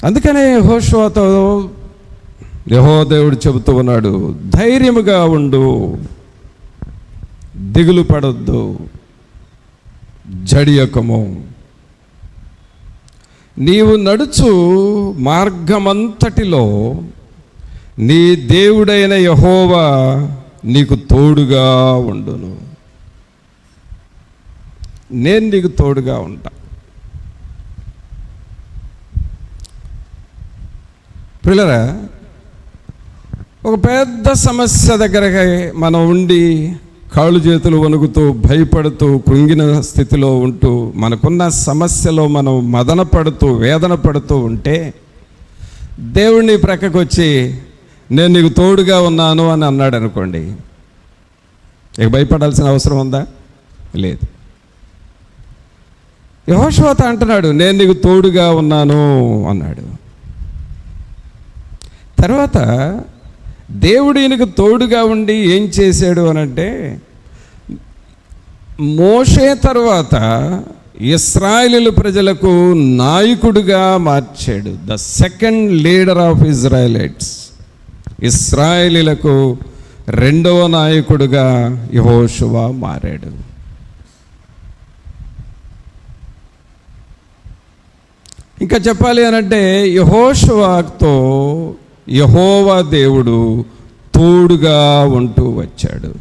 అందుకనే యెహోషువతో యెహోవా దేవుడు చెబుతూ ఉన్నాడు, ధైర్యముగా ఉండు, దిగులు పడొద్దు, జడియకము. నీవు నడుచు మార్గమంతటిలో నీ దేవుడైన యెహోవా నీకు తోడుగా ఉండును. నేను నీకు తోడుగా ఉంటా. పిల్లరా, ఒక పెద్ద సమస్య దగ్గరకి మనం ఉండి కాళ్ళు చేతులు వణుకుతూ భయపడుతూ కృంగిన స్థితిలో ఉంటూ మనకున్న సమస్యలో మనం మదన పడుతూ వేదన పడుతూ ఉంటే దేవుడిని ప్రక్కకు వచ్చి నేను నీకు తోడుగా ఉన్నాను అని అన్నాడు అనుకోండి, ఇక భయపడాల్సిన అవసరం ఉందా? లేదు. యెహోషువతో అంటున్నాడు, నేను నీకు తోడుగా ఉన్నాను అన్నాడు. తర్వాత దేవుడు ఈయనకు తోడుగా ఉండి ఏం చేశాడు అనంటే, మోషే తర్వాత ఇశ్రాయేలు ప్రజలకు నాయకుడిగా మార్చాడు. The second leader of Israelites. ఇశ్రాయేలీలకు రెండవ నాయకుడిగా యెహోషువ మారాడు. ఇంకా చెప్పాలి అనంటే యెహోషువతో యెహోవా దేవుడు తోడుగా ఉంటూ వచ్చాడు.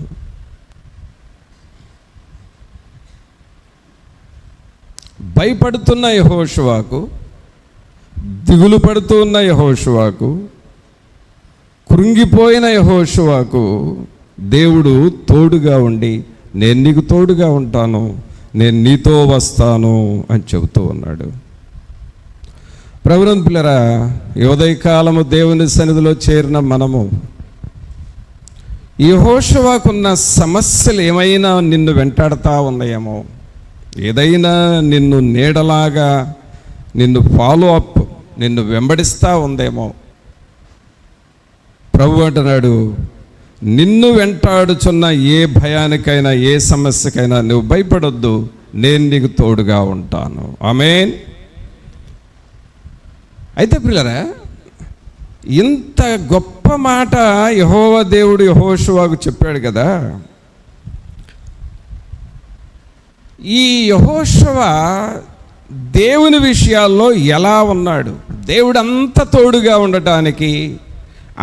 భయపడుతున్న యెహోషువకు, దిగులు పడుతూ ఉన్న యెహోషువకు, కృంగిపోయిన యెహోషువకు దేవుడు తోడుగా ఉండి నేను నీకు తోడుగా ఉంటాను, నేను నీతో వస్తాను అని చెబుతూ ఉన్నాడు. ప్రభువుని పిల్లరా, ఉదయకాలము దేవుని సన్నిధిలో చేరిన మనము యెహోషువకున్న సమస్యలు ఏమైనా నిన్ను వెంటాడుతూ ఉన్నాయేమో, ఏదైనా నిన్ను నీడలాగా నిన్ను ఫాలో అప్ నిన్ను వెంబడిస్తూ ఉందేమో, ప్రభు అంటున్నాడు, నిన్ను వెంటాడుచున్న ఏ భయానికైనా ఏ సమస్యకైనా నువ్వు భయపడొద్దు, నేను నీకు తోడుగా ఉంటాను. ఆమేన్. అయితే పిల్లరా, ఇంత గొప్ప మాట యెహోవా దేవుడు యెహోషువకు చెప్పాడు కదా. ఈ యెహోషువ దేవుని విషయాల్లో ఎలా ఉన్నాడు? దేవుడు అంత తోడుగా ఉండటానికి,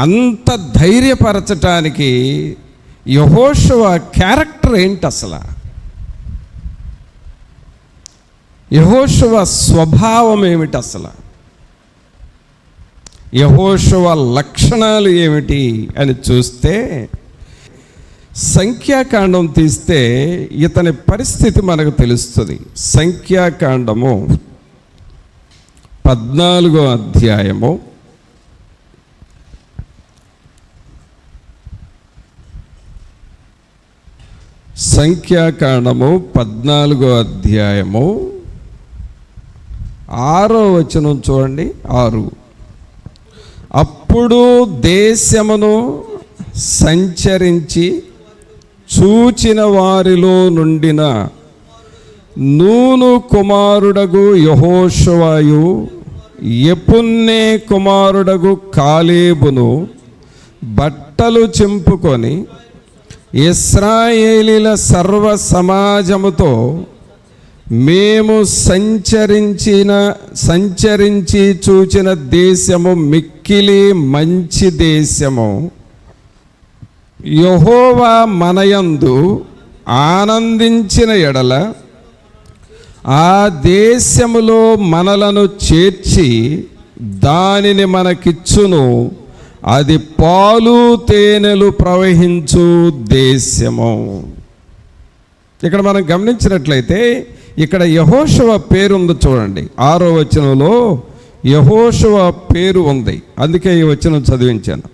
అంత ధైర్యపరచటానికి యెహోషువ క్యారెక్టర్ ఏంటి అసలు? యెహోషువ స్వభావం ఏమిటి అసలు? యెహోషువ లక్షణాలు ఏమిటి అని చూస్తే, సంఖ్యాకాండం తీస్తే ఇతని పరిస్థితి మనకు తెలుస్తుంది. సంఖ్యాకాండము 14వ అధ్యాయము 14వ అధ్యాయము 6వ వచనం చూడండి. 6. అప్పుడు దేశమును సంచరించి చూచిన వారిలో నుండిన నూను కుమారుడగు యెహోషువయు యెఫున్నె కుమారుడగు కాలేబును బట్టలు చింపుకొని ఇశ్రాయేలీల సర్వ సమాజముతో మేము సంచరించి చూచిన దేశము మిక్కిలి మంచి దేశము, యెహోవా మనయందు ఆనందించిన ఎడల ఆ దేశములో మనలను చేర్చి దానిని మనకిచ్చును, అది పాలు తేనెలు ప్రవహించు దేశము. ఇక్కడ మనం గమనించినట్లయితే ఇక్కడ యెహోషువ పేరు ఉంది చూడండి. 6వ వచనంలో యెహోషువ పేరు ఉంది, అందుకే ఈ వచనం చదివించాను.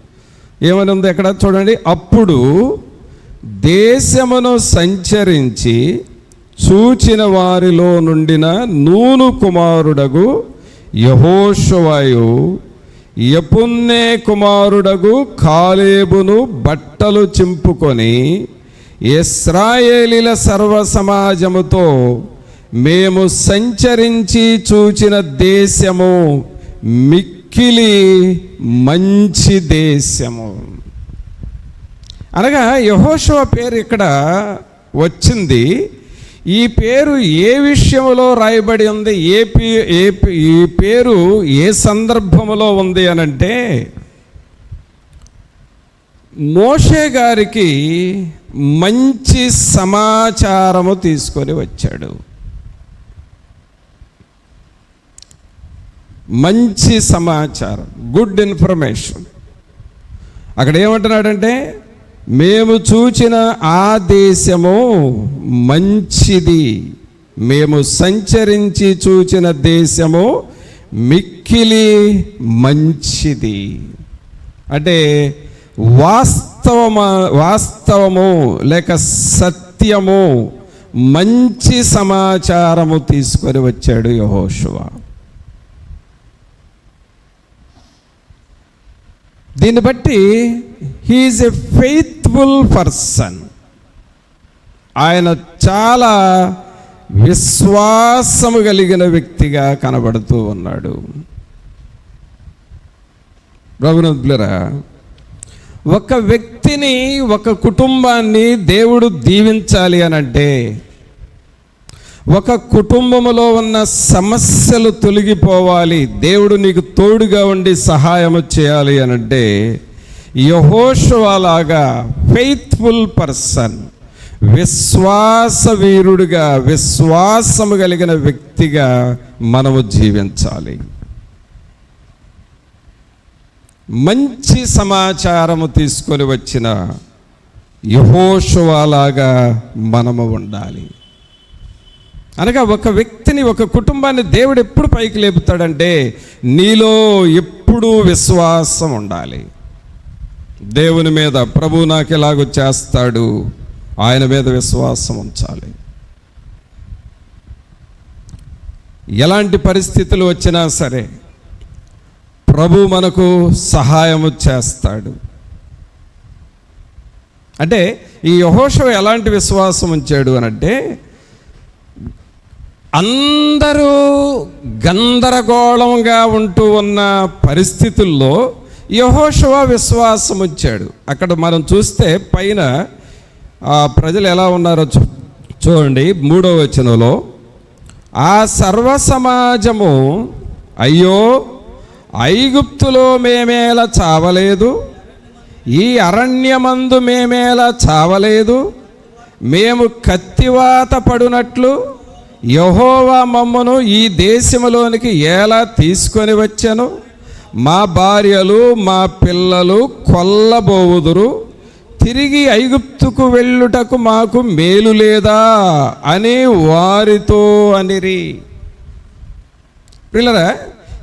ఏమని ఉంది అక్కడ చూడండి. అప్పుడు దేశమును సంచరించి చూచిన వారిలో నుండిన నూను కుమారుడగు యెహోషువయు యెఫున్నె కుమారుడగు కాలేబును బట్టలు చింపుకొని ఇశ్రాయేలీల సర్వ సమాజముతో మేము సంచరించి చూచిన దేశము మిక్కిలి మంచి దేశము. అనగా యెహోషువ పేరు ఇక్కడ వచ్చింది. ఈ పేరు ఏ విషయంలో రాయబడి ఉంది, ఈ పేరు ఏ సందర్భంలో ఉంది అనంటే, మోషే గారికి మంచి సమాచారము తీసుకొని వచ్చాడు. మంచి సమాచారం, గుడ్ ఇన్ఫర్మేషన్. అక్కడ ఏమంటున్నాడంటే, మేము చూచిన ఆ దేశము మంచిది, మేము సంచరించి చూచిన దేశము మిక్కిలి మంచిది. అంటే వాస్తవము లేక సత్యము, మంచి సమాచారము తీసుకొని వచ్చాడు యెహోషువ. దీన్ని బట్టి హీఈస్ ఎ ఫెయిత్ఫుల్ పర్సన్. ఆయన చాలా విశ్వాసము కలిగిన వ్యక్తిగా కనబడుతూ ఉన్నాడు. ప్రభునందులరా, ఒక వ్యక్తిని, ఒక కుటుంబాన్ని దేవుడు దీవించాలి అనంటే, ఒక కుటుంబంలో ఉన్న సమస్యలు తొలగిపోవాలి, దేవుడు నీకు తోడుగా ఉండి సహాయం చేయాలి అనంటే, యెహోషువలాగా ఫెయిత్ఫుల్ పర్సన్, విశ్వాస వీరుడిగా, విశ్వాసము కలిగిన వ్యక్తిగా మనము జీవించాలి. మంచి సమాచారము తీసుకొని వచ్చిన యెహోషువలాగా మనము ఉండాలి. అనగా ఒక వ్యక్తిని, ఒక కుటుంబాన్ని దేవుడు ఎప్పుడు పైకి లేపుతాడంటే, నీలో ఎప్పుడూ విశ్వాసం ఉండాలి. దేవుని మీద, ప్రభు నాకు ఎలాగో చేస్తాడు, ఆయన మీద విశ్వాసం ఉంచాలి. ఎలాంటి పరిస్థితులు వచ్చినా సరే ప్రభు మనకు సహాయము చేస్తాడు. అంటే ఈ యెహోషువ ఎలాంటి విశ్వాసం ఉంచాడు అనంటే, అందరూ గందరగోళంగా ఉంటూ ఉన్న పరిస్థితుల్లో యెహోషువ విశ్వాసం ఉంచాడు. అక్కడ మనం చూస్తే పైన ప్రజలు ఎలా ఉన్నారో చూడండి. 3వ వచనంలో, ఆ సర్వ సమాజము, అయ్యో ఐగుప్తులో మేమేలా చావలేదు, ఈ అరణ్యమందు మేమేలా చావలేదు, మేము కత్తివాత పడునట్లు యెహోవా మమ్మను ఈ దేశములోనికి ఎలా తీసుకొని వచ్చాను, మా భార్యలు మా పిల్లలు కొల్లబోవుదురు, తిరిగి ఐగుప్తుకు వెళ్ళుటకు మాకు మేలు లేదా అని వారితో అనిరి. పిల్లరా,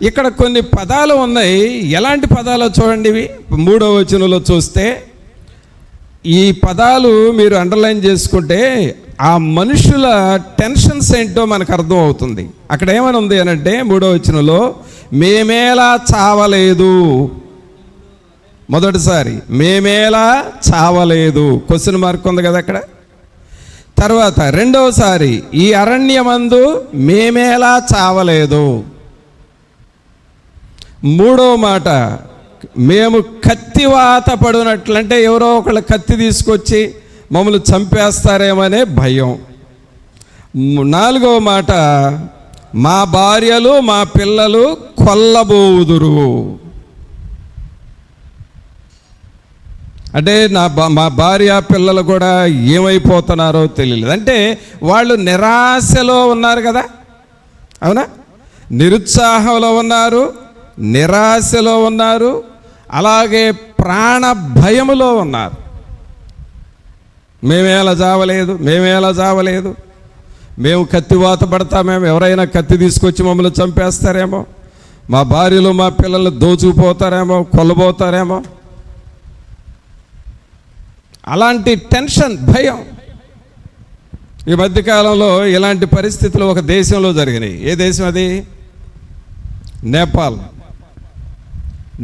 ఇక్కడ కొన్ని పదాలు ఉన్నాయి. ఎలాంటి పదాలు చూడండి. ఇవి 3వ వచనంలో చూస్తే ఈ పదాలు మీరు అండర్లైన్ చేసుకుంటే ఆ మనుషుల టెన్షన్స్ ఏంటో మనకు అర్థం అవుతుంది. అక్కడ ఏమని ఉంది అనంటే, 3వ వచనంలో, మేమేలా చావలేదు. మొదటిసారి మేమేలా చావలేదు, క్వశ్చన్ మార్క్ ఉంది కదా అక్కడ. తర్వాత రెండవసారి, ఈ అరణ్యమందు మేమేలా చావలేదు. మూడవ మాట, మేము కత్తివాత పడినట్లు, అంటే ఎవరో ఒకళ్ళు కత్తి తీసుకొచ్చి మమ్మల్ని చంపేస్తారేమనే భయం. 4వ మాట, మా భార్యలు మా పిల్లలు కొల్లబోవుదురు. అంటే మా భార్య పిల్లలు కూడా ఏమైపోతున్నారో తెలియలేదు. అంటే వాళ్ళు నిరాశలో ఉన్నారు కదా, అవునా? నిరుత్సాహంలో ఉన్నారు, నిరాశలో ఉన్నారు, అలాగే ప్రాణ భయములో ఉన్నారు. మేమేలా చావలేదు, మేము కత్తివాత పడతామేమో, ఎవరైనా కత్తి తీసుకొచ్చి మమ్మల్ని చంపేస్తారేమో, మా భార్యలు మా పిల్లలు దోచుకుపోతారేమో, కొల్లబోతారేమో, అలాంటి టెన్షన్, భయం. ఈ మధ్యకాలంలో ఇలాంటి పరిస్థితులు ఒక దేశంలో జరిగినాయి. ఏ దేశం అది?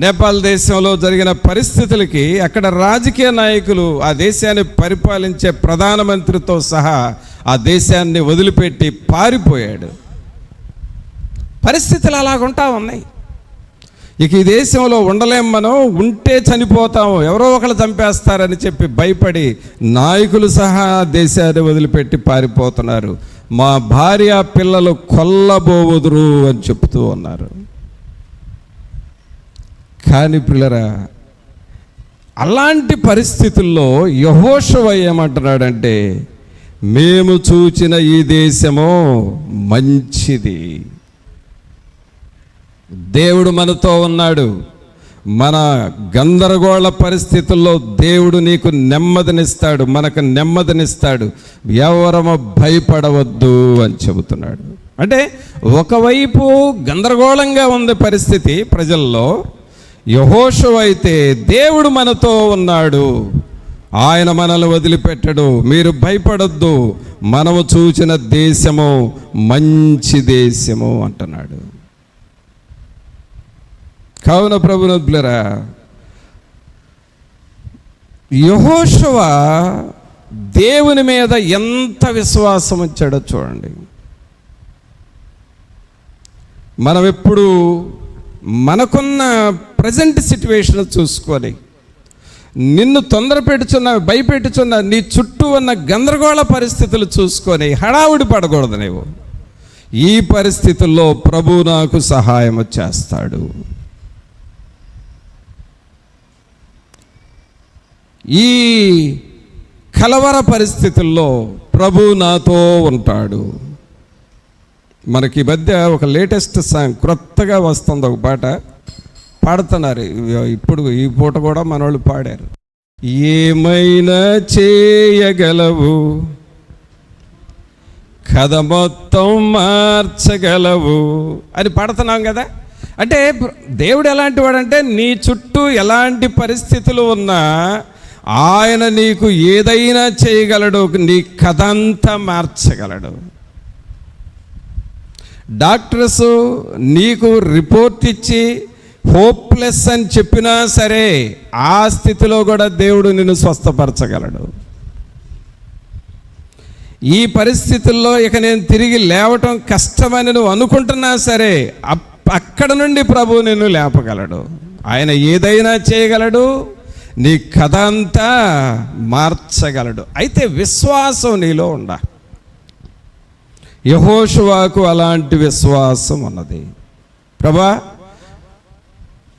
నేపాల్ దేశంలో జరిగిన పరిస్థితులకి అక్కడ రాజకీయ నాయకులు, ఆ దేశాన్ని పరిపాలించే ప్రధానమంత్రితో సహా ఆ దేశాన్ని వదిలిపెట్టి పారిపోయాడు. పరిస్థితులు అలాగుంటా ఉన్నాయి. ఇక ఈ దేశంలో ఉండలేం, మనం ఉంటే చనిపోతాము, ఎవరో ఒకరు చంపేస్తారని చెప్పి భయపడి నాయకులు సహా దేశాన్ని వదిలిపెట్టి పారిపోతున్నారు. మా భార్య పిల్లలు కొల్లబోవుదురు అని చెప్తూ ఉన్నారు. కానీ పిల్లరా, అలాంటి పరిస్థితుల్లో యెహోషువ ఏమంటున్నాడంటే, మేము చూచిన ఈ దేశము మంచిది, దేవుడు మనతో ఉన్నాడు, మన గందరగోళ పరిస్థితుల్లో దేవుడు నీకు నెమ్మదినిస్తాడు, మనకు నెమ్మదినిస్తాడు, ఎవరము భయపడవద్దు అని చెబుతున్నాడు. అంటే ఒకవైపు గందరగోళంగా ఉంది పరిస్థితి ప్రజల్లో, యెహోషువ అయితే దేవుడు మనతో ఉన్నాడు, ఆయన మనల్ని వదిలిపెట్టడు, మీరు భయపడొద్దు, మనము చూచిన దేశము మంచి దేశము అంటున్నాడు. కావున ప్రభునందులరా, యెహోషువ దేవుని మీద ఎంత విశ్వాసం ఉంచాడో చూడండి. మనం ఎప్పుడు మనకున్న ప్రజెంట్ సిచ్యువేషన్ చూసుకొని నిన్ను భయపెట్టుచున్న నీ చుట్టూ ఉన్న గందరగోళ పరిస్థితులు చూసుకొని హడావుడి పడకూడదు. నీవు ఈ పరిస్థితుల్లో ప్రభు నాకు సహాయం చేస్తాడు, ఈ కలవర పరిస్థితుల్లో ప్రభు నాతో ఉంటాడు. మనకి మధ్య ఒక లేటెస్ట్ సాంగ్ క్రొత్తగా వస్తుంది, ఒక పాట పాడుతున్నారు ఇప్పుడు, ఈ పూట కూడా మనోళ్ళు పాడారు. ఏమైనా చేయగలవు, కథ మొత్తం మార్చగలవు అని పాడుతున్నాం కదా. అంటే దేవుడు ఎలాంటి వాడంటే, నీ చుట్టూ ఎలాంటి పరిస్థితులు ఉన్నా ఆయన నీకు ఏదైనా చేయగలడు, నీ కథ అంతా మార్చగలడు. డాక్టర్స్ నీకు రిపోర్ట్ ఇచ్చి హోప్లెస్ అని చెప్పినా సరే ఆ స్థితిలో కూడా దేవుడు నిన్ను స్వస్థపరచగలడు. ఈ పరిస్థితుల్లో ఇక నేను తిరిగి లేవటం కష్టమని నువ్వు అనుకుంటున్నా సరే అక్కడ నుండి ప్రభు నిన్ను లేపగలడు. ఆయన ఏదైనా చేయగలడు, నీ కథ అంతా మార్చగలడు. అయితే విశ్వాసం నీలో ఉండాలి. యెహోషువకు అలాంటి విశ్వాసం ఉన్నది. ప్రభా,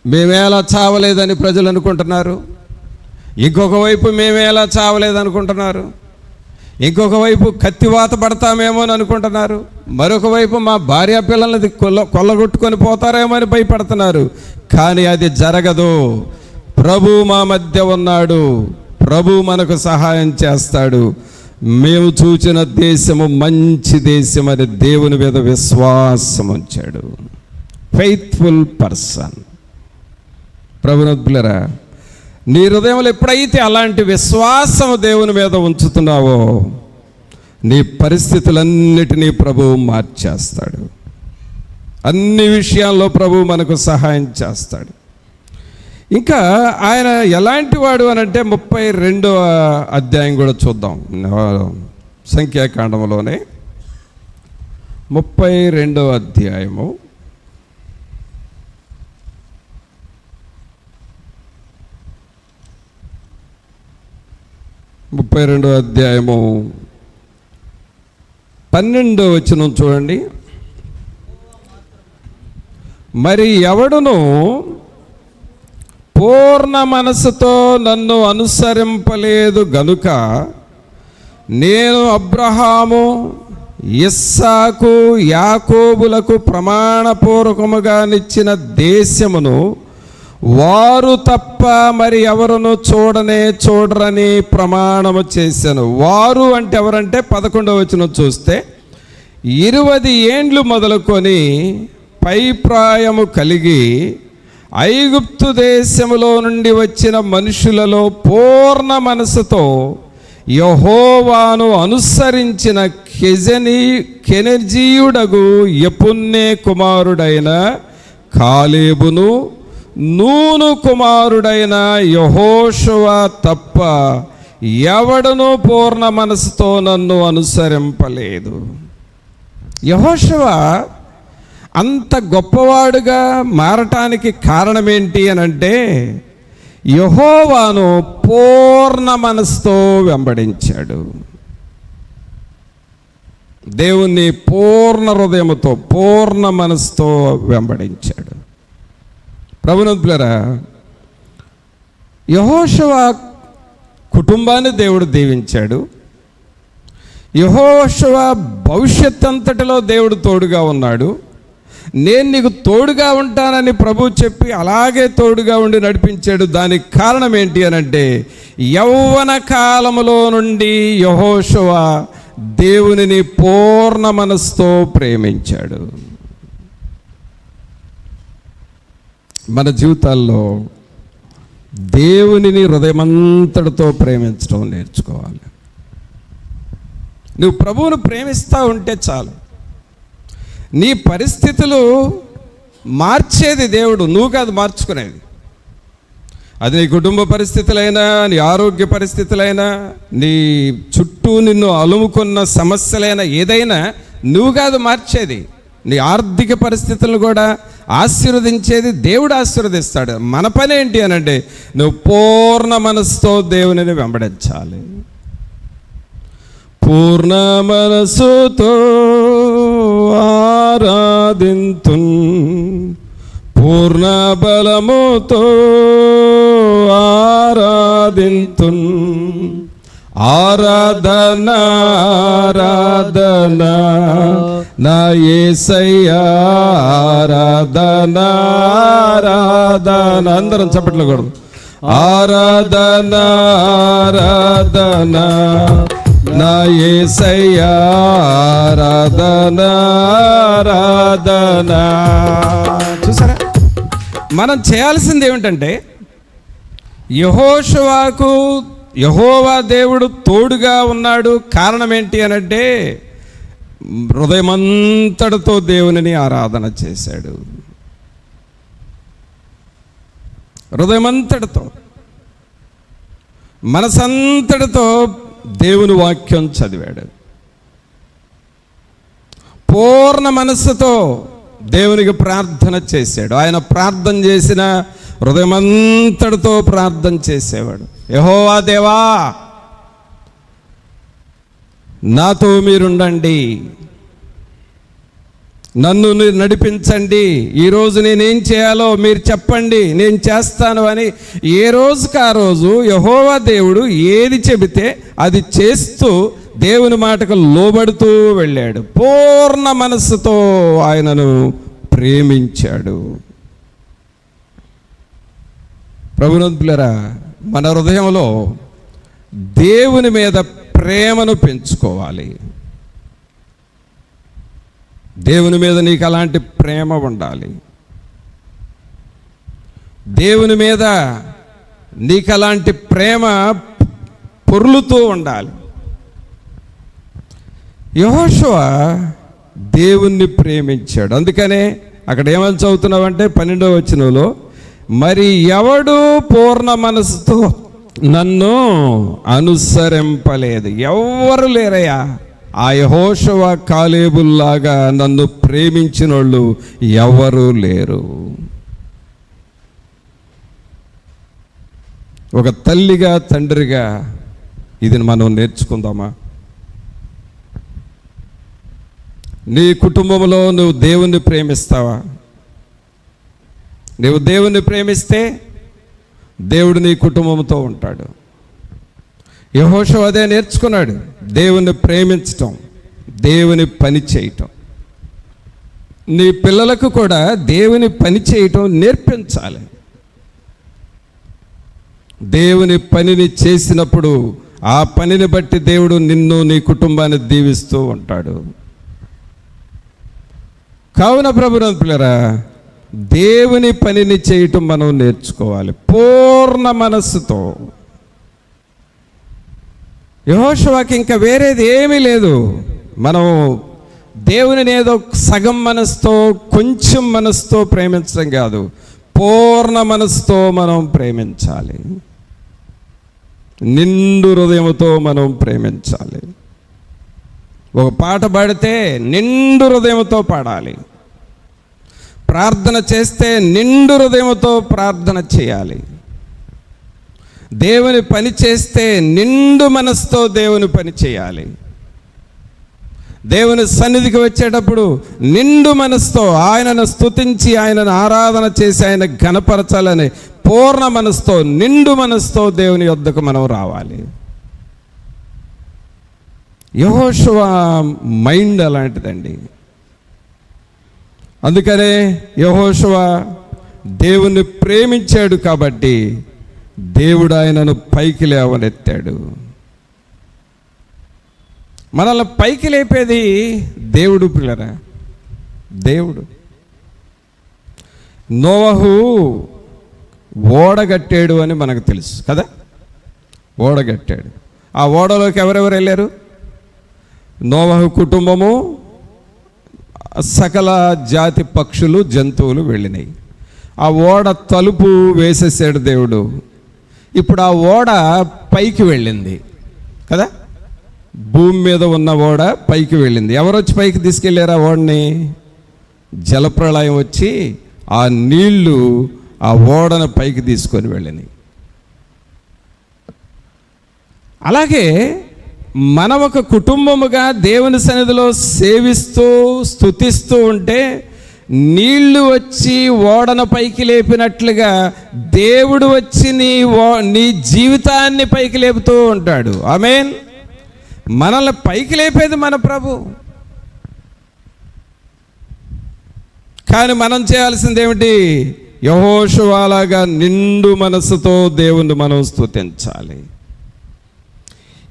మేమేలా చావలేదని ప్రజలు అనుకుంటున్నారు, ఇంకొక వైపు మేమేలా చావలేదనుకుంటున్నారు, ఇంకొక వైపు కత్తివాత పడతామేమో అని అనుకుంటున్నారు, మరొక వైపు మా భార్య పిల్లలది కొల్లగొట్టుకొని పోతారేమో అని భయపడుతున్నారు. కానీ అది జరగదు. ప్రభు మా మధ్య ఉన్నాడు, ప్రభు మనకు సహాయం చేస్తాడు. మేము చూచిన దేశము మంచి దేశం అని దేవుని మీద విశ్వాసం ఉంచాడు. Faithful person. ప్రభునందులరా, నీ హృదయంలో ఎప్పుడైతే అలాంటి విశ్వాసం దేవుని మీద ఉంచుతున్నావో నీ పరిస్థితులన్నిటినీ ప్రభువు మార్చేస్తాడు. అన్ని విషయాల్లో ప్రభువు మనకు సహాయం చేస్తాడు. ఇంకా ఆయన ఎలాంటి వాడు అని అంటే 32వ అధ్యాయం కూడా చూద్దాం. సంఖ్యాకాండంలోనే 32వ అధ్యాయము 32వ అధ్యాయము 12వ వచనం చూడండి. మరి ఎవడును పూర్ణ మనసుతో నన్ను అనుసరింపలేదు గనుక నేను అబ్రహాము, ఇస్సాకు, యాకోబులకు ప్రమాణపూర్వకముగా నిచ్చిన దేశమును వారు తప్ప మరి ఎవరును చూడరని ప్రమాణము చేశాను. వారు అంటే ఎవరంటే 11వ వచనం చూస్తే 20 ఏండ్లు మొదలుకొని పై ప్రాయము కలిగి ఐగుప్తు దేశములో నుండి వచ్చిన మనుషులలో పూర్ణ మనసుతో యెహోవాను అనుసరించిన కెనెజీయుడగు యెఫున్నె కుమారుడైన కాలేబును, నూను కుమారుడైన యెహోషువ తప్ప ఎవడును పూర్ణ మనసుతో నన్ను అనుసరింపలేదు. యెహోషువ అంత గొప్పవాడుగా మారటానికి కారణం ఏంటి అని అంటే, యెహోవాను పూర్ణ మనసుతో వెంబడించాడు. దేవుణ్ణి పూర్ణ హృదయముతో, పూర్ణ మనసుతో వెంబడించాడు. ప్రభునంతులారా, యెహోషువ కుటుంబాన్ని దేవుడు దీవించాడు. యెహోషువ భవిష్యత్ అంతటిలో దేవుడు తోడుగా ఉన్నాడు. నేను నీకు తోడుగా ఉంటానని ప్రభు చెప్పి అలాగే తోడుగా ఉండి నడిపించాడు. దానికి కారణం ఏంటి అని అంటే, యౌవన కాలములో నుండి యెహోషువ దేవునిని పూర్ణ మనసుతో ప్రేమించాడు. మన జీవితాల్లో దేవునిని హృదయమంతటితో ప్రేమించడం నేర్చుకోవాలి. నువ్వు ప్రభువును ప్రేమిస్తూ ఉంటే చాలు. నీ పరిస్థితులు మార్చేది దేవుడు, నువ్వు కాదు మార్చుకునేది. అది నీ కుటుంబ పరిస్థితులైనా, నీ ఆరోగ్య పరిస్థితులైనా, నీ చుట్టూ నిన్ను అలుముకున్న సమస్యలైనా, ఏదైనా నువ్వు కాదు మార్చేది. నీ ఆర్థిక పరిస్థితులను కూడా ఆశీర్వదించేది దేవుడు ఆశీర్వదిస్తాడు. మన పని ఏంటి అని అంటే, నువ్వు పూర్ణ మనసుతో దేవునిని వెంబడించాలి. పూర్ణ మనసుతో ఆరాధింతున్, పూర్ణ బలముతో ఆరాధింతున్, ఆరాధన ఆరాధన నా యేసయ్యా, ఆరాధన ఆరాధన. అందరం చప్పట్లు కొడదాం. ఆరాధన ఆరాధన నా యేసయ్యా, ఆరాధన ఆరాధన. చూసారా, మనం చేయాల్సింది ఏమిటంటే, యెహోషువకు యెహోవా దేవుడు తోడుగా ఉన్నాడు. కారణం ఏంటి అనంటే, హృదయమంతటితో దేవునిని ఆరాధన చేశాడు. హృదయమంతటితో, మనసంతటితో దేవుని వాక్యం చదివాడు. పూర్ణ మనస్సుతో దేవునికి ప్రార్థన చేశాడు. ఆయన ప్రార్థన చేసిన హృదయమంతటితో ప్రార్థన చేసేవాడు. యెహోవా దేవా, నాతో మీరుండండి, నన్ను నడిపించండి, ఈరోజు నేనేం చేయాలో మీరు చెప్పండి, నేను చేస్తాను అని ఏ రోజుకి ఆ రోజు యెహోవా దేవుడు ఏది చెబితే అది చేస్తూ దేవుని మాటకు లోబడుతూ వెళ్ళాడు. పూర్ణ మనస్సుతో ఆయనను ప్రేమించాడు. ప్రభునంతులారా, మన హృదయంలో దేవుని మీద ప్రేమను పెంచుకోవాలి. దేవుని మీద నీకు అలాంటి ప్రేమ ఉండాలి. దేవుని మీద నీకు అలాంటి ప్రేమ పొర్లుతూ ఉండాలి. యెహోషువ దేవుణ్ణి ప్రేమించాడు. అందుకనే అక్కడ ఏమని చదువుతున్నావంటే 12వ వచనంలో, మరి ఎవడు పూర్ణ మనసుతో నన్ను అనుసరింపలేదు. ఎవ్వరు లేరయ్యా ఆ యెహోషువ కాలేబుల్లాగా నన్ను ప్రేమించిన వాళ్ళు ఎవరు లేరు. ఒక తల్లిగా, తండ్రిగా ఇది మనం నేర్చుకుందామా? నీ కుటుంబంలో నువ్వు దేవుణ్ణి ప్రేమిస్తావా? నువ్వు దేవుణ్ణి ప్రేమిస్తే దేవుడు నీ కుటుంబంతో ఉంటాడు. యెహోషువ అదే నేర్చుకున్నాడు, దేవుణ్ణి ప్రేమించటం, దేవుని పని చేయటం. నీ పిల్లలకు కూడా దేవుని పని చేయటం నేర్పించాలి. దేవుని పనిని చేసినప్పుడు ఆ పనిని బట్టి దేవుడు నిన్ను, నీ కుటుంబాన్ని దీవిస్తూ ఉంటాడు. కావున ప్రభునంతులారా, దేవుని పనిని చేయటం మనం నేర్చుకోవాలి పూర్ణ మనస్సుతో. యెహోషువకి ఇంకా వేరేది ఏమీ లేదు. మనం దేవునిని ఏదో సగం మనసుతో, కొంచెం మనసుతో ప్రేమించడం కాదు, పూర్ణ మనసుతో మనం ప్రేమించాలి. నిండు హృదయంతో మనం ప్రేమించాలి. ఒక పాట పాడితే నిండు హృదయంతో పాడాలి. ప్రార్థన చేస్తే నిండు హృదయంతో ప్రార్థన చేయాలి. దేవుని పని చేస్తే నిండు మనసుతో దేవుని పని చేయాలి. దేవుని సన్నిధికి వచ్చేటప్పుడు నిండు మనసుతో ఆయనను స్తుతించి ఆయనను ఆరాధన చేసి ఆయన ఘనపరచాలని పూర్ణ మనసుతో నిండు మనసుతో దేవుని యొద్దకు మనం రావాలి. యెహోషువ మైండ్ అలాంటిదండి. అందుకనే యెహోషువ దేవుణ్ణి ప్రేమించాడు కాబట్టి దేవుడు ఆయనను పైకి లేవనెత్తాడు. మనల్ని పైకి లేపేది దేవుడు పిల్లరా, దేవుడు. నోవహు ఓడగట్టాడు అని మనకు తెలుసు కదా, ఓడగట్టాడు. ఆ ఓడలోకి ఎవరెవరు వెళ్ళారు? నోవహు కుటుంబము, సకల జాతి పక్షులు జంతువులు వెళ్ళినాయి. ఆ ఓడ తలుపు వేసేసాడు దేవుడు. ఇప్పుడు ఆ ఓడ పైకి వెళ్ళింది కదా, భూమి మీద ఉన్న ఓడ పైకి వెళ్ళింది. ఎవరు వచ్చి పైకి తీసుకెళ్ళారు ఆ ఓడని? జలప్రళయం వచ్చి ఆ నీళ్లు ఆ ఓడను పైకి తీసుకొని వెళ్ళినాయి. అలాగే మనం ఒక కుటుంబముగా దేవుని సన్నిధిలో సేవిస్తూ స్తుతిస్తూ ఉంటే నీళ్లు వచ్చి ఓడను పైకి లేపినట్లుగా దేవుడు వచ్చి నీ జీవితాన్ని పైకి లేపుతూ ఉంటాడు. ఆమేన్. మనల్ని పైకి లేపేది మన ప్రభు. కానీ మనం చేయాల్సింది ఏమిటి? యెహోషువలాగా నిండు మనసుతో దేవుణ్ణి మనం స్తుతించాలి.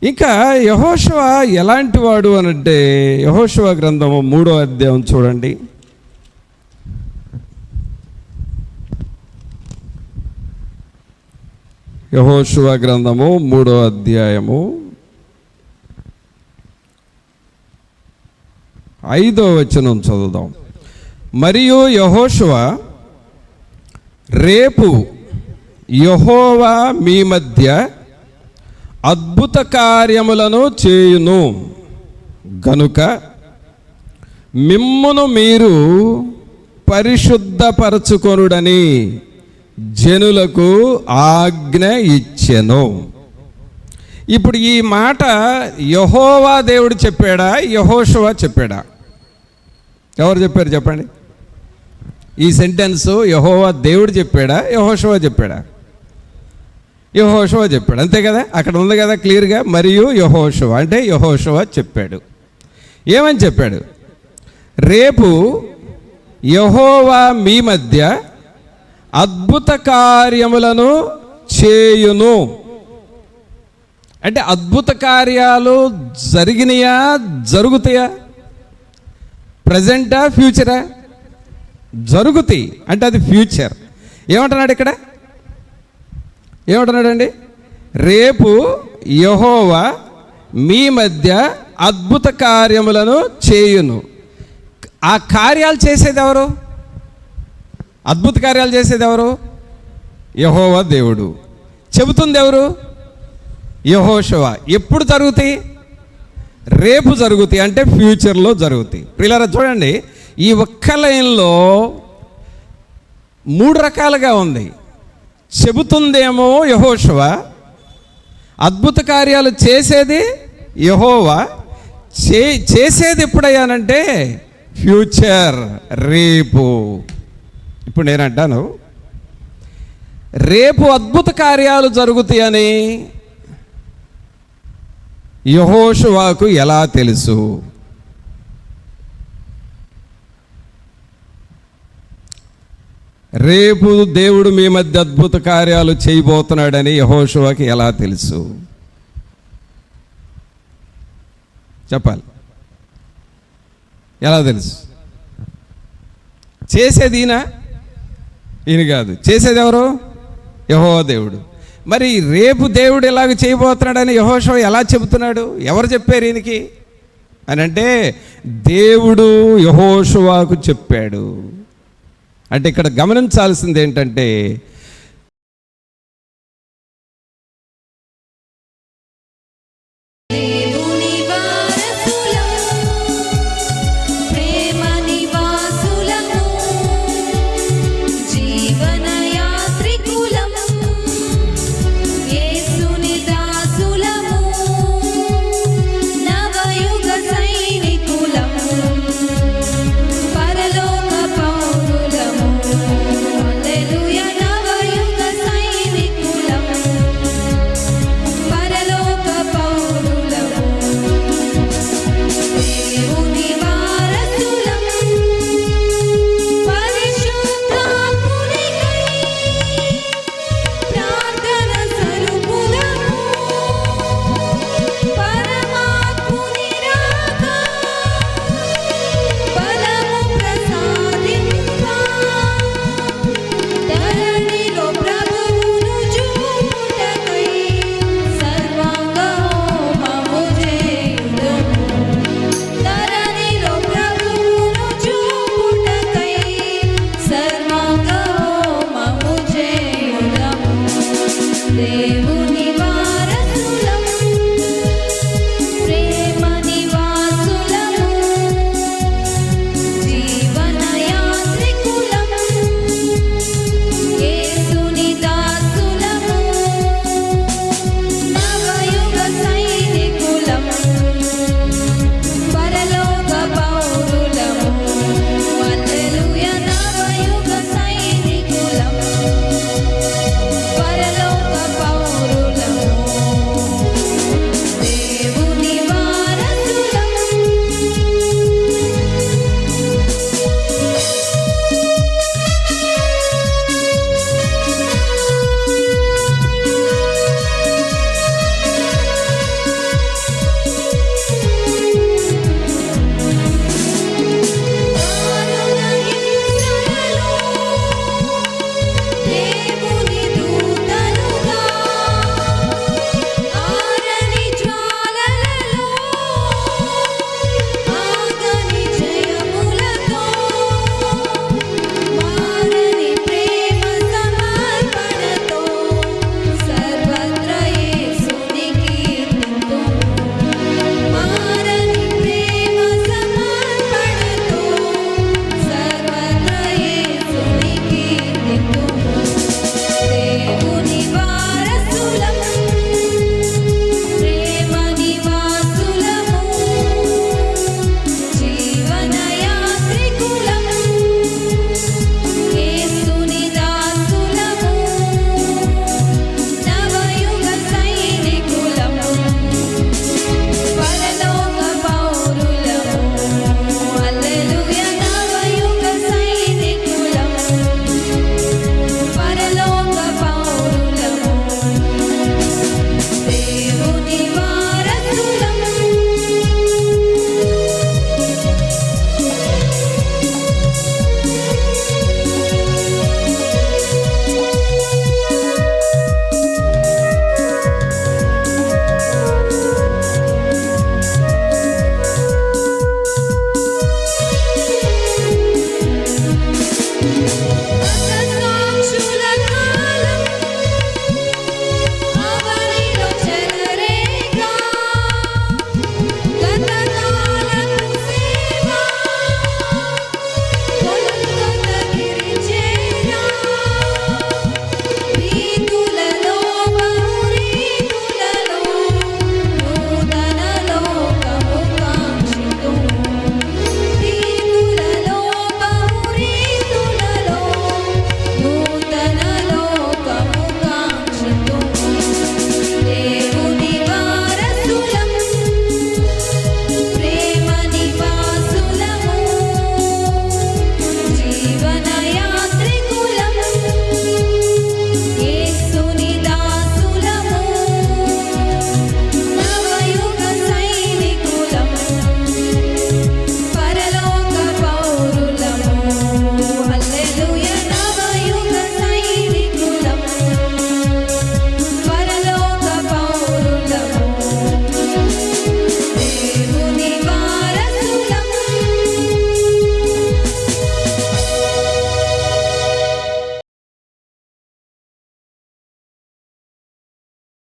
ఇంకా యెహోషువ ఎలాంటి వాడు అనంటే, యెహోషువ గ్రంథము 3వ అధ్యాయం చూడండి. యెహోషువ గ్రంథము 3వ అధ్యాయము 5వ వచనం చదువుదాం. మరియు యెహోషువ, రేపు యెహోవా మీ మధ్య అద్భుత కార్యములను చేయును గనుక మిమ్మును మీరు పరిశుద్ధపరచుకొనుడని జనులకు ఆజ్ఞ ఇచ్చెను. ఇప్పుడు ఈ మాట యెహోవా దేవుడు చెప్పాడా, యెహోషువ చెప్పాడా? ఎవరు చెప్పారు చెప్పండి? ఈ సెంటెన్స్ యెహోవా దేవుడు చెప్పాడా, యెహోషువ చెప్పాడా? యెహోషువ చెప్పాడు, అంతే కదా. అక్కడ ఉంది కదా క్లియర్గా. మరియు యెహోషువ అంటే యెహోషువ చెప్పాడు. ఏమని చెప్పాడు? రేపు యెహోవా మీ మధ్య అద్భుత కార్యములను చేయును. అంటే అద్భుత కార్యాలు జరిగినాయా, జరుగుతాయా? ప్రజెంటా, ఫ్యూచరా? జరుగుతాయి అంటే అది ఫ్యూచర్. ఏమంటున్నాడు ఇక్కడ? ఏమంటున్నాడండి? రేపు యెహోవా మీ మధ్య అద్భుత కార్యములను చేయును. ఆ కార్యాలు చేసేది ఎవరు? అద్భుత కార్యాలు చేసేది ఎవరు? యెహోవా దేవుడు. చెబుతుంది ఎవరు? యెహోషువ. ఎప్పుడు జరుగుతాయి? రేపు జరుగుతాయి, అంటే ఫ్యూచర్లో జరుగుతాయి. పిల్లరా చూడండి, ఈ ఒక్క లైన్లో 3 రకాలుగా ఉంది. చెబుతుందేమో యెహోషువ, అద్భుత కార్యాలు చేసేది యెహోవా, చేసేది ఎప్పుడయ్యానంటే ఫ్యూచర్, రేపు. ఇప్పుడు నేనంటాను, రేపు అద్భుత కార్యాలు జరుగుతాయని యెహోషువకు ఎలా తెలుసు? రేపు దేవుడు మీ మధ్య అద్భుత కార్యాలు చేయబోతున్నాడని యెహోషువకి ఎలా తెలుసు? చెప్పాలి. ఎలా తెలుసు? చేసేది ఈయన కాదు. చేసేది ఎవరు? యెహోవా దేవుడు. మరి రేపు దేవుడు ఎలాగ చేయబోతున్నాడని యెహోషువ ఎలా చెబుతున్నాడు? ఎవరు చెప్పారు ఈయనకి అని అంటే, దేవుడు యెహోషువకు చెప్పాడు. అంటే ఇక్కడ గమనించాల్సింది ఏంటంటే,